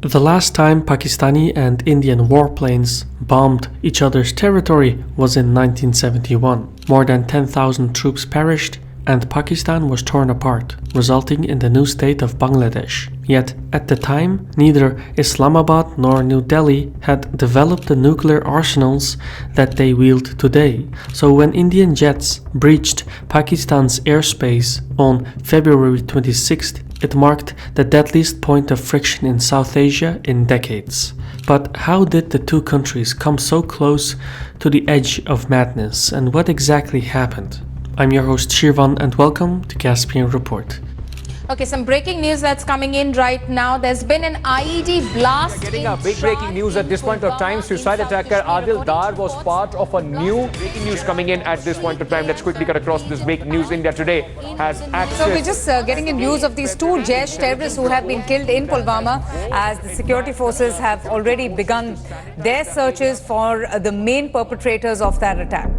The last time Pakistani and Indian warplanes bombed each other's territory was in 1971. More than 10,000 troops perished and Pakistan was torn apart, resulting in the new state of Bangladesh. Yet, at the time, neither Islamabad nor New Delhi had developed the nuclear arsenals that they wield today. So when Indian jets breached Pakistan's airspace on February 26th, it marked the deadliest point of friction in South Asia in decades. But how did the two countries come so close to the edge of madness, and what exactly happened? I'm your host Shirvan and welcome to Caspian Report. Okay, some breaking news that's coming in right now. There's been an IED blast. We're getting a big breaking news at this point of time. Suicide attacker Adil Dar was part of a new breaking news coming in at this point of time. Let's quickly cut across this breaking news. India Today has access. So we're just getting in news of these two Jaish terrorists who have been killed in Pulwama, as the security forces have already begun their searches for the main perpetrators of that attack.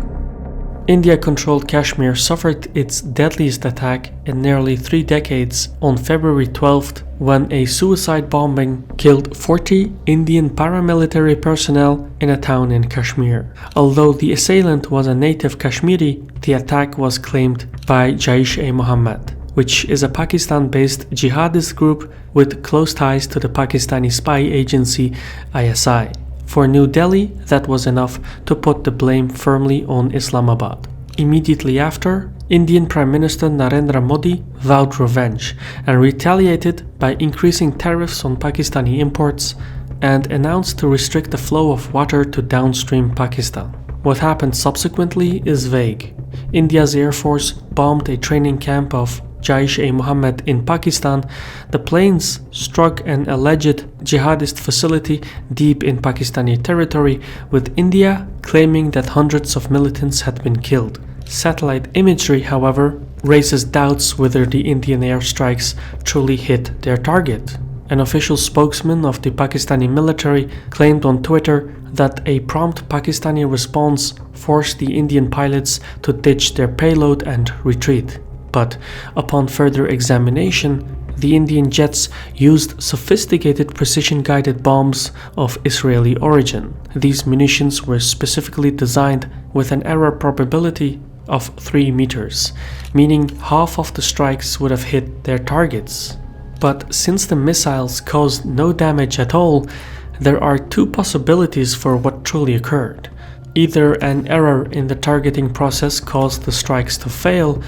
India-controlled Kashmir suffered its deadliest attack in nearly 3 decades on February 12th when a suicide bombing killed 40 Indian paramilitary personnel in a town in Kashmir. Although the assailant was a native Kashmiri, the attack was claimed by Jaish-e-Mohammed, which is a Pakistan-based jihadist group with close ties to the Pakistani spy agency ISI. For New Delhi, that was enough to put the blame firmly on Islamabad. Immediately after, Indian Prime Minister Narendra Modi vowed revenge and retaliated by increasing tariffs on Pakistani imports and announced to restrict the flow of water to downstream Pakistan. What happened subsequently is vague. India's Air Force bombed a training camp of Jaish-e-Mohammed in Pakistan. The planes struck an alleged jihadist facility deep in Pakistani territory, with India claiming that hundreds of militants had been killed. Satellite imagery, however, raises doubts whether the Indian airstrikes truly hit their target. An official spokesman of the Pakistani military claimed on Twitter that a prompt Pakistani response forced the Indian pilots to ditch their payload and retreat. But upon further examination, the Indian jets used sophisticated precision-guided bombs of Israeli origin. These munitions were specifically designed with an error probability of 3 meters, meaning half of the strikes would have hit their targets. But since the missiles caused no damage at all, there are 2 possibilities for what truly occurred. Either an error in the targeting process caused the strikes to fail,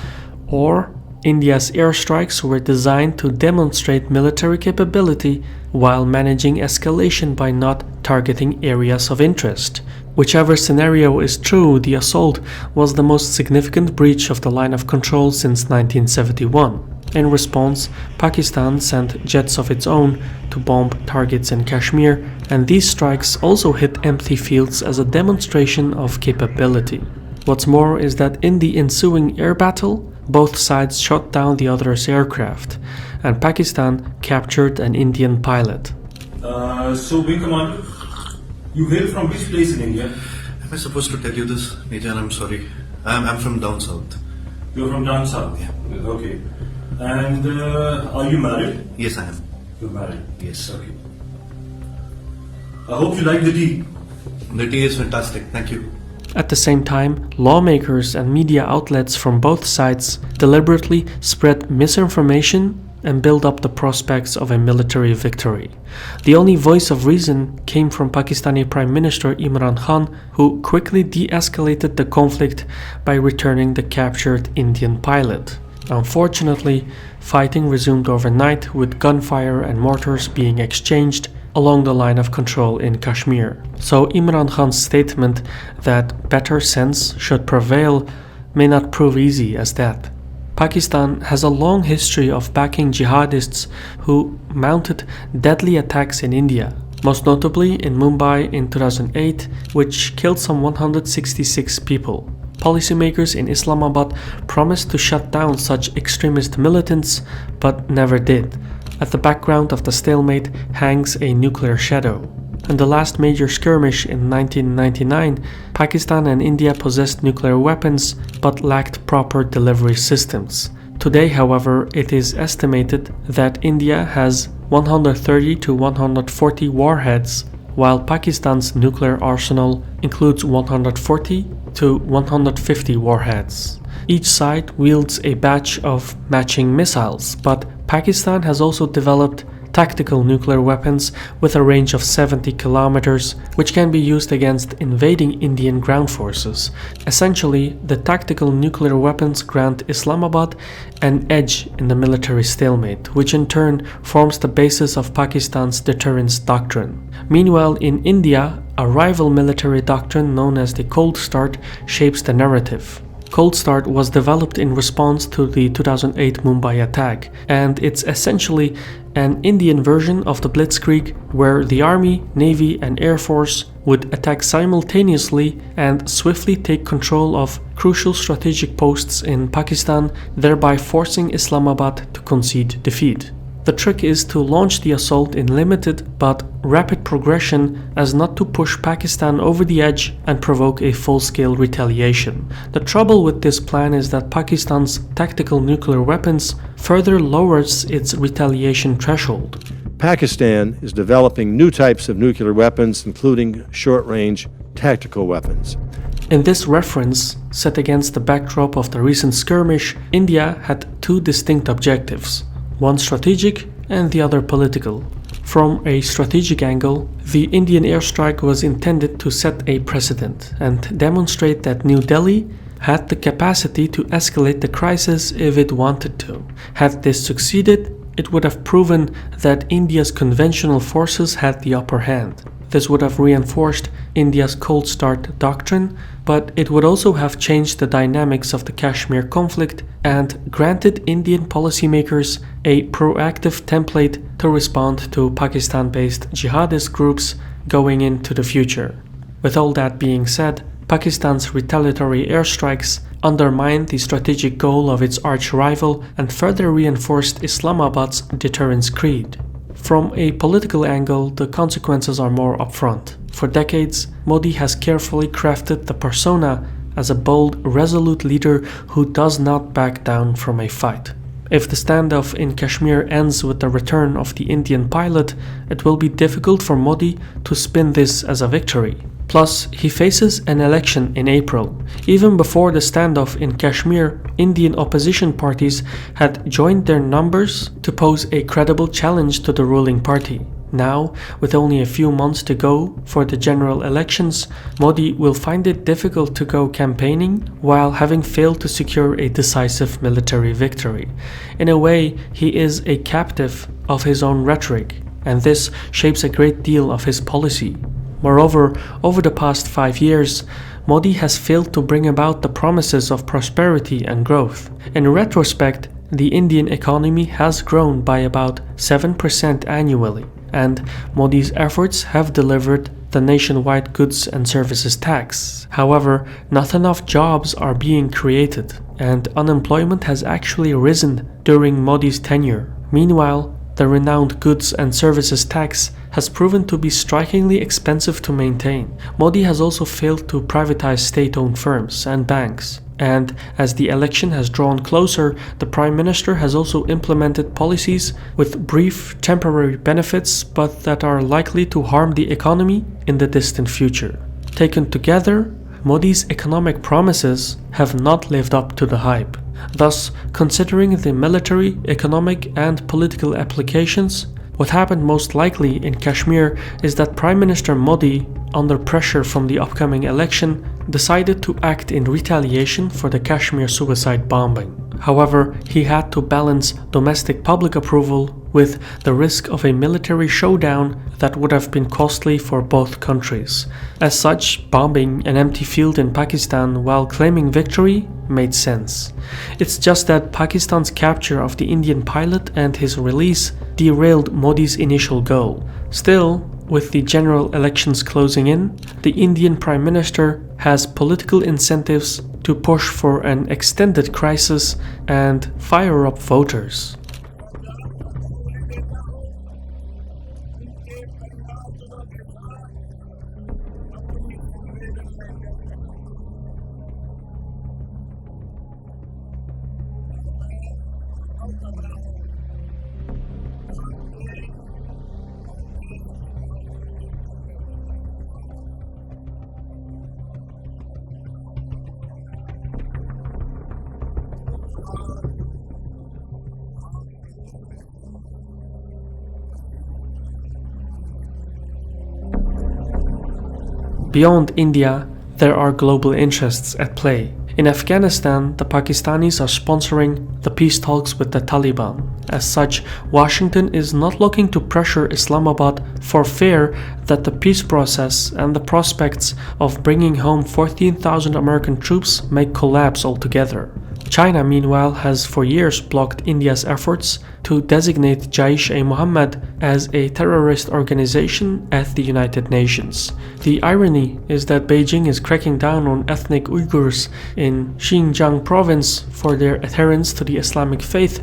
or India's airstrikes were designed to demonstrate military capability while managing escalation by not targeting areas of interest. Whichever scenario is true, the assault was the most significant breach of the line of control since 1971. In response, Pakistan sent jets of its own to bomb targets in Kashmir, and these strikes also hit empty fields as a demonstration of capability. What's more is that in the ensuing air battle, both sides shot down the other's aircraft, and Pakistan captured an Indian pilot. So, Wing Commander, you hail from which place in India? Am I supposed to tell you this? Major, I'm sorry. I'm from down south. You're from down south? Yeah. Okay. And are you married? Yes, I am. You're married? Yes. Okay. I hope you like the tea. The tea is fantastic. Thank you. At the same time, lawmakers and media outlets from both sides deliberately spread misinformation and build up the prospects of a military victory. The only voice of reason came from Pakistani Prime Minister Imran Khan, who quickly de-escalated the conflict by returning the captured Indian pilot. Unfortunately, fighting resumed overnight, with gunfire and mortars being exchanged along the line of control in Kashmir. So Imran Khan's statement that better sense should prevail may not prove easy as that. Pakistan has a long history of backing jihadists who mounted deadly attacks in India, most notably in Mumbai in 2008, which killed some 166 people. Policymakers in Islamabad promised to shut down such extremist militants, but never did. At the background of the stalemate hangs a nuclear shadow. In the last major skirmish in 1999, Pakistan and India possessed nuclear weapons but lacked proper delivery systems. Today, however, it is estimated that India has 130 to 140 warheads, while Pakistan's nuclear arsenal includes 140 to 150 warheads. Each side wields a batch of matching missiles, but Pakistan has also developed tactical nuclear weapons with a range of 70 kilometers, which can be used against invading Indian ground forces. Essentially, the tactical nuclear weapons grant Islamabad an edge in the military stalemate, which in turn forms the basis of Pakistan's deterrence doctrine. Meanwhile, in India, a rival military doctrine known as the Cold Start shapes the narrative. Cold Start was developed in response to the 2008 Mumbai attack, and it's essentially an Indian version of the Blitzkrieg, where the Army, Navy, and Air Force would attack simultaneously and swiftly take control of crucial strategic posts in Pakistan, thereby forcing Islamabad to concede defeat. The trick is to launch the assault in limited but rapid progression as not to push Pakistan over the edge and provoke a full-scale retaliation. The trouble with this plan is that Pakistan's tactical nuclear weapons further lowers its retaliation threshold. Pakistan is developing new types of nuclear weapons, including short-range tactical weapons. In this reference, set against the backdrop of the recent skirmish, India had two distinct objectives. One strategic and the other political. From a strategic angle, the Indian airstrike was intended to set a precedent and demonstrate that New Delhi had the capacity to escalate the crisis if it wanted to. Had this succeeded, it would have proven that India's conventional forces had the upper hand. This would have reinforced India's Cold Start doctrine, but it would also have changed the dynamics of the Kashmir conflict and granted Indian policymakers a proactive template to respond to Pakistan-based jihadist groups going into the future. With all that being said, Pakistan's retaliatory airstrikes undermined the strategic goal of its arch-rival and further reinforced Islamabad's deterrence creed. From a political angle, the consequences are more upfront. For decades, Modi has carefully crafted the persona as a bold, resolute leader who does not back down from a fight. If the standoff in Kashmir ends with the return of the Indian pilot, it will be difficult for Modi to spin this as a victory. Plus, he faces an election in April. Even before the standoff in Kashmir, Indian opposition parties had joined their numbers to pose a credible challenge to the ruling party. Now, with only a few months to go for the general elections, Modi will find it difficult to go campaigning while having failed to secure a decisive military victory. In a way, he is a captive of his own rhetoric, and this shapes a great deal of his policy. Moreover, over the past 5 years, Modi has failed to bring about the promises of prosperity and growth. In retrospect, the Indian economy has grown by about 7% annually, and Modi's efforts have delivered the nationwide goods and services tax. However, not enough jobs are being created, and unemployment has actually risen during Modi's tenure. Meanwhile, the renowned goods and services tax has proven to be strikingly expensive to maintain. Modi has also failed to privatize state-owned firms and banks. And as the election has drawn closer, the Prime Minister has also implemented policies with brief temporary benefits, but that are likely to harm the economy in the distant future. Taken together, Modi's economic promises have not lived up to the hype. Thus, considering the military, economic, and political applications, what happened most likely in Kashmir is that Prime Minister Modi, under pressure from the upcoming election, decided to act in retaliation for the Kashmir suicide bombing. However, he had to balance domestic public approval with the risk of a military showdown that would have been costly for both countries. As such, bombing an empty field in Pakistan while claiming victory made sense. It's just that Pakistan's capture of the Indian pilot and his release derailed Modi's initial goal. Still, with the general elections closing in, the Indian Prime Minister has political incentives to push for an extended crisis and fire up voters. Beyond India, there are global interests at play. In Afghanistan, the Pakistanis are sponsoring the peace talks with the Taliban. As such, Washington is not looking to pressure Islamabad for fear that the peace process and the prospects of bringing home 14,000 American troops may collapse altogether. China, meanwhile, has for years blocked India's efforts to designate Jaish-e-Mohammed as a terrorist organization at the United Nations. The irony is that Beijing is cracking down on ethnic Uyghurs in Xinjiang province for their adherence to the Islamic faith,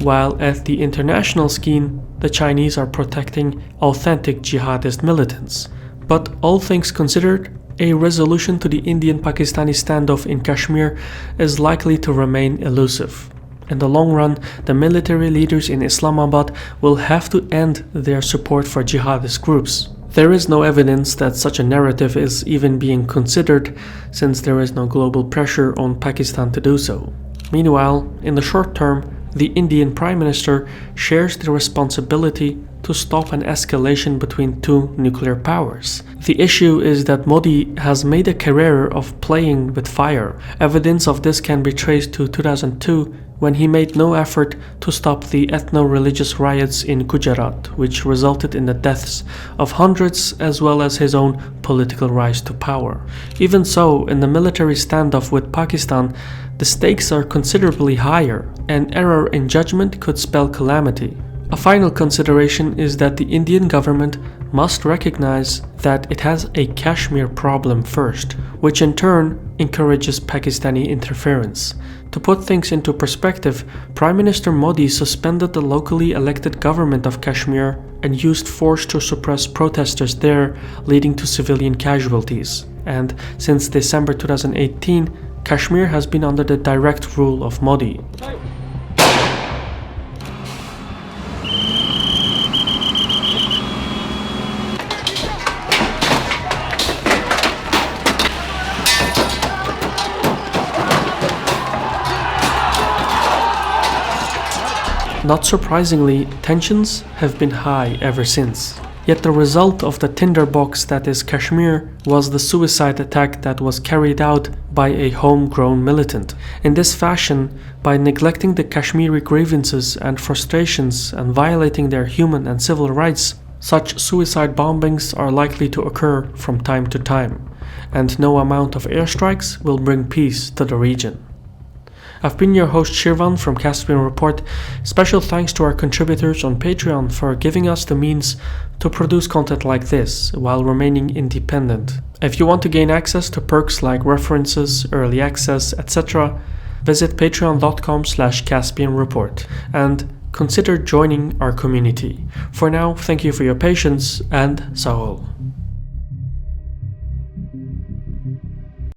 while at the international scheme, the Chinese are protecting authentic jihadist militants. But all things considered, a resolution to the Indian-Pakistani standoff in Kashmir is likely to remain elusive. In the long run, the military leaders in Islamabad will have to end their support for jihadist groups. There is no evidence that such a narrative is even being considered, since there is no global pressure on Pakistan to do so. Meanwhile, in the short term, the Indian Prime Minister shares the responsibility to stop an escalation between two nuclear powers. The issue is that Modi has made a career of playing with fire. Evidence of this can be traced to 2002, when he made no effort to stop the ethno-religious riots in Gujarat, which resulted in the deaths of hundreds as well as his own political rise to power. Even so, in the military standoff with Pakistan, the stakes are considerably higher. An error in judgment could spell calamity. A final consideration is that the Indian government must recognize that it has a Kashmir problem first, which in turn encourages Pakistani interference. To put things into perspective, Prime Minister Modi suspended the locally elected government of Kashmir and used force to suppress protesters there, leading to civilian casualties. And since December 2018, Kashmir has been under the direct rule of Modi. Not surprisingly, tensions have been high ever since. Yet the result of the tinderbox that is Kashmir was the suicide attack that was carried out by a homegrown militant. In this fashion, by neglecting the Kashmiri grievances and frustrations and violating their human and civil rights, such suicide bombings are likely to occur from time to time, and no amount of airstrikes will bring peace to the region. I've been your host Shirvan from Caspian Report. Special thanks to our contributors on Patreon for giving us the means to produce content like this while remaining independent. If you want to gain access to perks like references, early access, etc., visit patreon.com/CaspianReport and consider joining our community. For now, thank you for your patience and Sahol.